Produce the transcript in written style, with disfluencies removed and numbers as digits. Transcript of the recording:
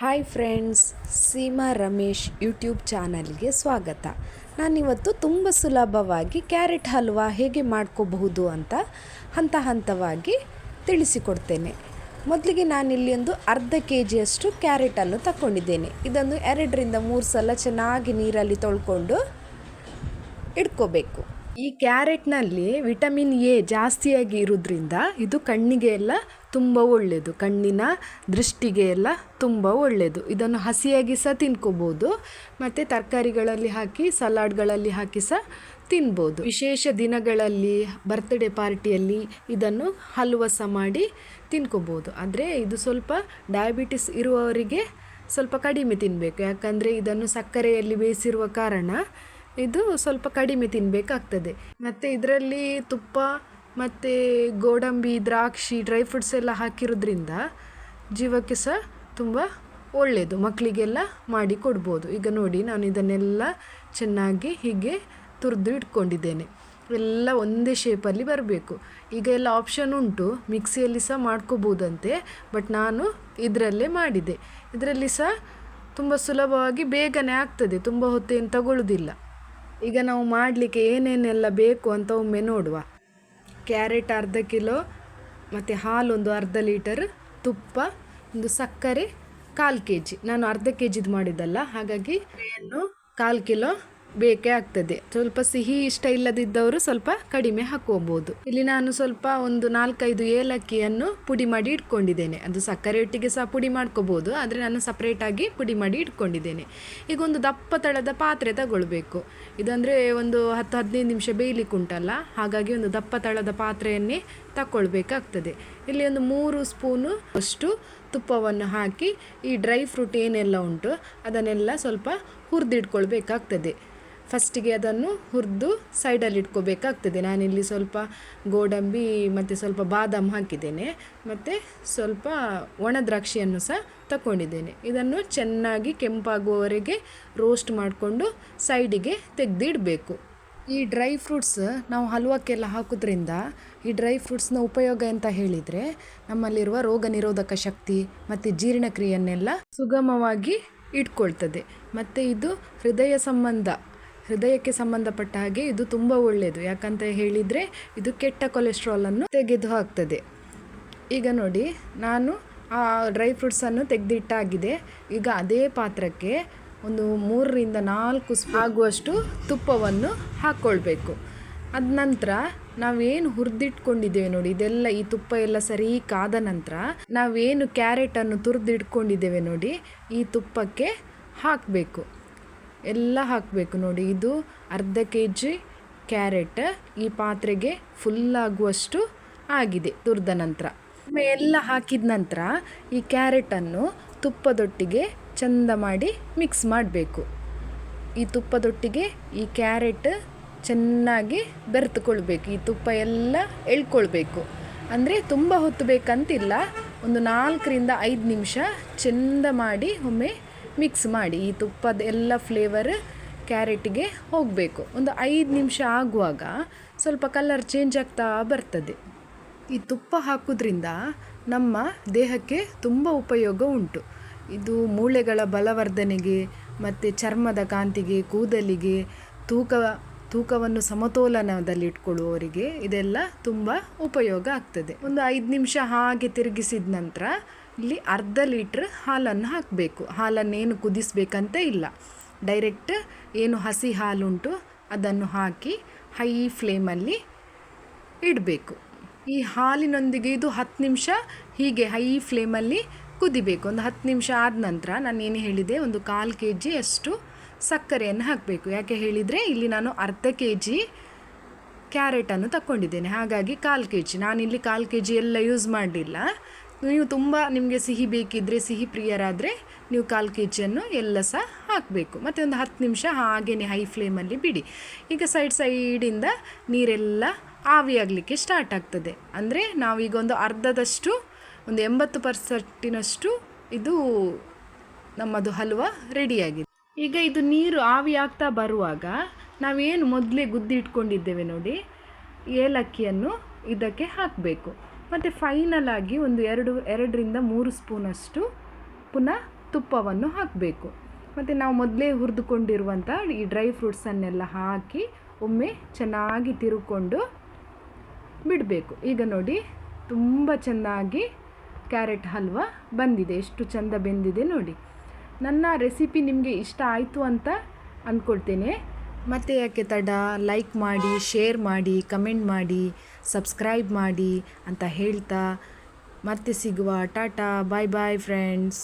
Hi friends, Seema Ramesh YouTube ಚಾನಲ್ಗೆ ಸ್ವಾಗತ. ನಾನಿವತ್ತು ತುಂಬ ಸುಲಭವಾಗಿ ಕ್ಯಾರೆಟ್ ಹಲ್ವಾ ಹೇಗೆ ಮಾಡ್ಕೋಬಹುದು ಅಂತ ಹಂತವಾಗಿ ತಿಳಿಸಿಕೊಡ್ತೇನೆ. ಮೊದಲಿಗೆ ನಾನಿಲ್ಲಿ ಒಂದು ಅರ್ಧ ಕೆಜಿಯಷ್ಟು ಕ್ಯಾರೆಟನ್ನು ತಗೊಂಡಿದ್ದೇನೆ. ಇದನ್ನು 2-3 ಸಲ ಚೆನ್ನಾಗಿ ನೀರಲ್ಲಿ ತೊಳ್ಕೊಂಡು ಇಟ್ಕೋಬೇಕು. ಈ ಕ್ಯಾರೆಟ್ನಲ್ಲಿ ವಿಟಮಿನ್ ಎ ಜಾಸ್ತಿಯಾಗಿ ಇರೋದ್ರಿಂದ ಇದು ಕಣ್ಣಿಗೆ ಎಲ್ಲ ತುಂಬ ಒಳ್ಳೆಯದು, ಕಣ್ಣಿನ ದೃಷ್ಟಿಗೆ ಎಲ್ಲ ತುಂಬ ಒಳ್ಳೆಯದು. ಇದನ್ನು ಹಸಿಯಾಗಿ ಸಹ ತಿನ್ಕೋಬೋದು, ಮತ್ತು ತರಕಾರಿಗಳಲ್ಲಿ ಹಾಕಿ ಸಲಾಡ್ಗಳಲ್ಲಿ ಹಾಕಿ ಸಹ ತಿನ್ಬೋದು. ವಿಶೇಷ ದಿನಗಳಲ್ಲಿ, ಬರ್ತ್ಡೇ ಪಾರ್ಟಿಯಲ್ಲಿ ಇದನ್ನು ಹಲ್ವ ಸಹ ಮಾಡಿ ತಿನ್ಕೋಬೋದು. ಆದರೆ ಇದು ಸ್ವಲ್ಪ ಡಯಾಬಿಟಿಸ್ ಇರುವವರಿಗೆ ಸ್ವಲ್ಪ ಕಡಿಮೆ ತಿನ್ನಬೇಕು, ಯಾಕಂದರೆ ಇದನ್ನು ಸಕ್ಕರೆಯಲ್ಲಿ ಬೇಯಿಸಿರುವ ಕಾರಣ ಇದು ಸ್ವಲ್ಪ ಕಡಿಮೆ ತಿನ್ನಬೇಕಾಗ್ತದೆ. ಮತ್ತು ಇದರಲ್ಲಿ ತುಪ್ಪ ಮತ್ತು ಗೋಡಂಬಿ, ದ್ರಾಕ್ಷಿ, ಡ್ರೈ ಫ್ರೂಟ್ಸ್ ಎಲ್ಲ ಹಾಕಿರೋದ್ರಿಂದ ಜೀವಕ್ಕೆ ಸಹ ತುಂಬ ಒಳ್ಳೆಯದು, ಮಕ್ಕಳಿಗೆಲ್ಲ ಮಾಡಿ ಕೊಡ್ಬೋದು. ಈಗ ನೋಡಿ, ನಾನು ಇದನ್ನೆಲ್ಲ ಚೆನ್ನಾಗಿ ಹೀಗೆ ತುರಿದು ಇಟ್ಕೊಂಡಿದ್ದೇನೆ. ಎಲ್ಲ ಒಂದೇ ಶೇಪಲ್ಲಿ ಬರಬೇಕು. ಈಗ ಎಲ್ಲ ಆಪ್ಷನ್ ಉಂಟು, ಮಿಕ್ಸಿಯಲ್ಲಿ ಸಹ ಮಾಡ್ಕೋಬೋದಂತೆ, ಬಟ್ ನಾನು ಇದರಲ್ಲೇ ಮಾಡಿದೆ. ಇದರಲ್ಲಿ ಸಹ ತುಂಬ ಸುಲಭವಾಗಿ ಬೇಗನೆ ಆಗ್ತದೆ, ತುಂಬ ಹೊತ್ತೇನು ತಗೊಳ್ಳೋದಿಲ್ಲ. ಈಗ ನಾವು ಮಾಡಲಿಕ್ಕೆ ಏನೇನೆಲ್ಲ ಬೇಕು ಅಂತ ಒಮ್ಮೆ ನೋಡುವ. ಕ್ಯಾರೆಟ್ ಅರ್ಧ ಕಿಲೋ, ಮತ್ತು ಹಾಲು ಒಂದು ಅರ್ಧ ಲೀಟರ್, ತುಪ್ಪ, ಒಂದು ಸಕ್ಕರೆ 1/4 kg. ನಾನು ಅರ್ಧ ಕೆಜಿದು ಮಾಡಿದ್ದಲ್ಲ, ಹಾಗಾಗಿ 1/4 ಕಿಲೋ ಬೇಕೇ ಆಗ್ತದೆ. ಸ್ವಲ್ಪ ಸಿಹಿ ಇಷ್ಟ ಇಲ್ಲದಿದ್ದವರು ಸ್ವಲ್ಪ ಕಡಿಮೆ ಹಾಕೋಬಹುದು. ಇಲ್ಲಿ ನಾನು ಸ್ವಲ್ಪ ಒಂದು 4-5 ಏಲಕ್ಕಿಯನ್ನು ಪುಡಿ ಮಾಡಿ ಇಟ್ಕೊಂಡಿದ್ದೇನೆ. ಅದು ಸಕ್ಕರೆ ಒಟ್ಟಿಗೆ ಸಹ ಪುಡಿ ಮಾಡ್ಕೋಬಹುದು, ಆದರೆ ನಾನು ಸಪ್ರೇಟಾಗಿ ಪುಡಿ ಮಾಡಿ ಇಟ್ಕೊಂಡಿದ್ದೇನೆ. ಈಗ ಒಂದು ದಪ್ಪ ತಳದ ಪಾತ್ರೆ ತಗೊಳ್ಬೇಕು. ಇದಂದರೆ ಒಂದು 10-15 ನಿಮಿಷ ಬೇಯಲಿಕ್ಕೆ ಉಂಟಲ್ಲ, ಹಾಗಾಗಿ ಒಂದು ದಪ್ಪ ತಳದ ಪಾತ್ರೆಯನ್ನೇ ತಗೊಳ್ಬೇಕಾಗ್ತದೆ. ಇಲ್ಲಿ ಒಂದು 3 ಸ್ಪೂನು ಅಷ್ಟು ತುಪ್ಪವನ್ನು ಹಾಕಿ ಈ ಡ್ರೈ ಫ್ರೂಟ್ ಏನೆಲ್ಲ ಉಂಟು ಅದನ್ನೆಲ್ಲ ಸ್ವಲ್ಪ ಹುರಿದಿಟ್ಕೊಳ್ಬೇಕಾಗ್ತದೆ. ಫಸ್ಟಿಗೆ ಅದನ್ನು ಹುರಿದು ಸೈಡಲ್ಲಿ ಇಟ್ಕೋಬೇಕಾಗ್ತದೆ. ನಾನಿಲ್ಲಿ ಸ್ವಲ್ಪ ಗೋಡಂಬಿ ಮತ್ತು ಸ್ವಲ್ಪ ಬಾದಾಮ್ ಹಾಕಿದ್ದೇನೆ, ಮತ್ತು ಸ್ವಲ್ಪ ಒಣ ದ್ರಾಕ್ಷಿಯನ್ನು ಸಹ ತಗೊಂಡಿದ್ದೇನೆ. ಇದನ್ನು ಚೆನ್ನಾಗಿ ಕೆಂಪಾಗುವವರೆಗೆ ರೋಸ್ಟ್ ಮಾಡಿಕೊಂಡು ಸೈಡಿಗೆ ತೆಗೆದಿಡಬೇಕು. ಈ ಡ್ರೈ ಫ್ರೂಟ್ಸ್ ನಾವು ಹಲ್ವಕ್ಕೆಲ್ಲ ಹಾಕೋದ್ರಿಂದ ಈ ಡ್ರೈ ಫ್ರೂಟ್ಸ್ನ ಉಪಯೋಗ ಅಂತ ಹೇಳಿದರೆ, ನಮ್ಮಲ್ಲಿರುವ ರೋಗ ನಿರೋಧಕ ಶಕ್ತಿ ಮತ್ತು ಜೀರ್ಣಕ್ರಿಯೆಯನ್ನೆಲ್ಲ ಸುಗಮವಾಗಿ ಇಟ್ಕೊಳ್ತದೆ. ಮತ್ತು ಇದು ಹೃದಯಕ್ಕೆ ಸಂಬಂಧಪಟ್ಟ ಹಾಗೆ ಇದು ತುಂಬ ಒಳ್ಳೆಯದು. ಯಾಕಂತ ಹೇಳಿದರೆ ಇದು ಕೆಟ್ಟ ಕೊಲೆಸ್ಟ್ರಾಲನ್ನು ತೆಗೆದು ಹಾಕ್ತದೆ. ಈಗ ನೋಡಿ, ನಾನು ಆ ಡ್ರೈ ಫ್ರೂಟ್ಸನ್ನು ತೆಗೆದಿಟ್ಟಾಗಿದೆ. ಈಗ ಅದೇ ಪಾತ್ರಕ್ಕೆ ಒಂದು 3-4 ಸ್ಪೂನ್ ಆಗುವಷ್ಟು ತುಪ್ಪವನ್ನು ಹಾಕ್ಕೊಳ್ಬೇಕು. ಅದ ನಂತರ ನಾವೇನು ಹುರಿದಿಟ್ಕೊಂಡಿದ್ದೇವೆ ನೋಡಿ, ಇದೆಲ್ಲ ಈ ತುಪ್ಪ ಎಲ್ಲ ಸರಿ ಕಾದ ನಂತರ ನಾವೇನು ಕ್ಯಾರೆಟನ್ನು ತುರಿದಿಟ್ಕೊಂಡಿದ್ದೇವೆ ನೋಡಿ, ಈ ತುಪ್ಪಕ್ಕೆ ಹಾಕಬೇಕು. ಎಲ್ಲ ಹಾಕಬೇಕು. ನೋಡಿ, ಇದು ಅರ್ಧ kg ಕ್ಯಾರೆಟ್ ಈ ಪಾತ್ರೆಗೆ ಫುಲ್ಲಾಗುವಷ್ಟು ಆಗಿದೆ ತುರಿದ ನಂತರ. ಎಲ್ಲ ಹಾಕಿದ ನಂತರ ಈ ಕ್ಯಾರೆಟನ್ನು ತುಪ್ಪದೊಟ್ಟಿಗೆ ಚೆಂದ ಮಾಡಿ ಮಿಕ್ಸ್ ಮಾಡಬೇಕು. ಈ ತುಪ್ಪದೊಟ್ಟಿಗೆ ಈ ಕ್ಯಾರೆಟ್ ಚೆನ್ನಾಗಿ ಬೆರೆತುಕೊಳ್ಬೇಕು. ಈ ತುಪ್ಪ ಎಲ್ಲ ಎಳ್ಕೊಳ್ಬೇಕು. ಅಂದರೆ ತುಂಬ ಹೊತ್ತು ಬೇಕಂತಿಲ್ಲ, ಒಂದು 4-5 ನಿಮಿಷ ಚೆಂದ ಮಾಡಿ ಒಮ್ಮೆ ಮಿಕ್ಸ್ ಮಾಡಿ. ಈ ತುಪ್ಪದ ಎಲ್ಲ ಫ್ಲೇವರ್ ಕ್ಯಾರೆಟಿಗೆ ಹೋಗಬೇಕು. ಒಂದು 5 ನಿಮಿಷ ಆಗುವಾಗ ಸ್ವಲ್ಪ ಕಲರ್ ಚೇಂಜ್ ಆಗ್ತಾ ಬರ್ತದೆ. ಈ ತುಪ್ಪ ಹಾಕೋದ್ರಿಂದ ನಮ್ಮ ದೇಹಕ್ಕೆ ತುಂಬ ಉಪಯೋಗ ಉಂಟು. ಇದು ಮೂಳೆಗಳ ಬಲವರ್ಧನೆಗೆ ಮತ್ತು ಚರ್ಮದ ಕಾಂತಿಗೆ, ಕೂದಲಿಗೆ, ತೂಕವನ್ನು ಸಮತೋಲನದಲ್ಲಿ ಇಟ್ಕೊಳ್ಳುವವರಿಗೆ ಇದೆಲ್ಲ ತುಂಬ ಉಪಯೋಗ ಆಗ್ತದೆ. ಒಂದು 5 ನಿಮಿಷ ಹಾಗೆ ತಿರುಗಿಸಿದ ನಂತರ ಇಲ್ಲಿ ಅರ್ಧ ಲೀಟ್ರ್ ಹಾಲನ್ನು ಹಾಕಬೇಕು. ಹಾಲನ್ನೇನು ಕುದಿಸ್ಬೇಕಂತ ಇಲ್ಲ, ಡೈರೆಕ್ಟ್ ಏನು ಹಸಿ ಹಾಲುಂಟು ಅದನ್ನು ಹಾಕಿ ಹೈ ಫ್ಲೇಮಲ್ಲಿ ಇಡಬೇಕು. ಈ ಹಾಲಿನೊಂದಿಗೆ ಇದು 10 ನಿಮಿಷ ಹೀಗೆ ಹೈ ಫ್ಲೇಮಲ್ಲಿ ಕುದಿಬೇಕು. ಒಂದು 10 ನಿಮಿಷ ಆದ ನಂತರ ನಾನು ಏನು ಹೇಳಿದೆ, ಒಂದು 1/4 kg ಅಷ್ಟು ಸಕ್ಕರೆಯನ್ನು ಹಾಕಬೇಕು. ಯಾಕೆ ಹೇಳಿದರೆ, ಇಲ್ಲಿ ನಾನು ಅರ್ಧ kg ಕ್ಯಾರೆಟನ್ನು ತಗೊಂಡಿದ್ದೇನೆ, ಹಾಗಾಗಿ 1/4 kg. ನಾನಿಲ್ಲಿ 1/4 kg ಎಲ್ಲ ಯೂಸ್ ಮಾಡಲಿಲ್ಲ. ನೀವು ತುಂಬ ನಿಮಗೆ ಸಿಹಿ ಬೇಕಿದ್ದರೆ, ಸಿಹಿ ಪ್ರಿಯರಾದರೆ ನೀವು 1/4 kg ಎಲ್ಲ ಸಹ ಹಾಕಬೇಕು. ಮತ್ತು ಒಂದು 10 ನಿಮಿಷ ಹಾಗೆಯೇ ಹೈ ಫ್ಲೇಮಲ್ಲಿ ಬಿಡಿ. ಈಗ ಸೈಡಿಂದ ನೀರೆಲ್ಲ ಆವಿಯಾಗಲಿಕ್ಕೆ ಸ್ಟಾರ್ಟ್ ಆಗ್ತದೆ. ಅಂದರೆ ನಾವೀಗ ಒಂದು ಅರ್ಧದಷ್ಟು, ಒಂದು 80% ಇದು ನಮ್ಮದು ಹಲ್ವ ರೆಡಿಯಾಗಿದೆ. ಈಗ ಇದು ನೀರು ಆವಿ ಆಗ್ತಾ ಬರುವಾಗ ನಾವೇನು ಮೊದಲೇ ಗುದ್ದಿ ಇಟ್ಕೊಂಡಿದ್ದೇವೆ ನೋಡಿ, ಏಲಕ್ಕಿಯನ್ನು ಇದಕ್ಕೆ ಹಾಕಬೇಕು. ಮತ್ತು ಫೈನಲ್ ಆಗಿ ಒಂದು 2-3 ಸ್ಪೂನಷ್ಟು ಪುನಃ ತುಪ್ಪವನ್ನು ಹಾಕಬೇಕು. ಮತ್ತು ನಾವು ಮೊದಲೇ ಹುರಿದುಕೊಂಡಿರುವಂಥ ಈ ಡ್ರೈ ಫ್ರೂಟ್ಸನ್ನೆಲ್ಲ ಹಾಕಿ ಒಮ್ಮೆ ಚೆನ್ನಾಗಿ ತಿರುಕೊಂಡು ಬಿಡಬೇಕು. ಈಗ ನೋಡಿ ತುಂಬ ಚೆನ್ನಾಗಿ ಕ್ಯಾರೆಟ್ ಹಲ್ವ ಬಂದಿದೆ, ಎಷ್ಟು ಚೆಂದ ಬೆಂದಿದೆ ನೋಡಿ. ನನ್ನ ರೆಸಿಪಿ ನಿಮಗೆ ಇಷ್ಟ ಆಯಿತು ಅಂತ ಅಂದ್ಕೊಳ್ತೇನೆ. ಮತ್ತೆ ಯಾಕೆ ತಡ, ಲೈಕ್ ಮಾಡಿ, ಶೇರ್ ಮಾಡಿ, ಕಮೆಂಟ್ ಮಾಡಿ, ಸಬ್ಸ್ಕ್ರೈಬ್ ಮಾಡಿ ಅಂತ ಹೇಳ್ತಾ ಮತ್ತೆ ಸಿಗುವ. ಟಾಟಾ, ಬಾಯ್ ಬಾಯ್ ಫ್ರೆಂಡ್ಸ್.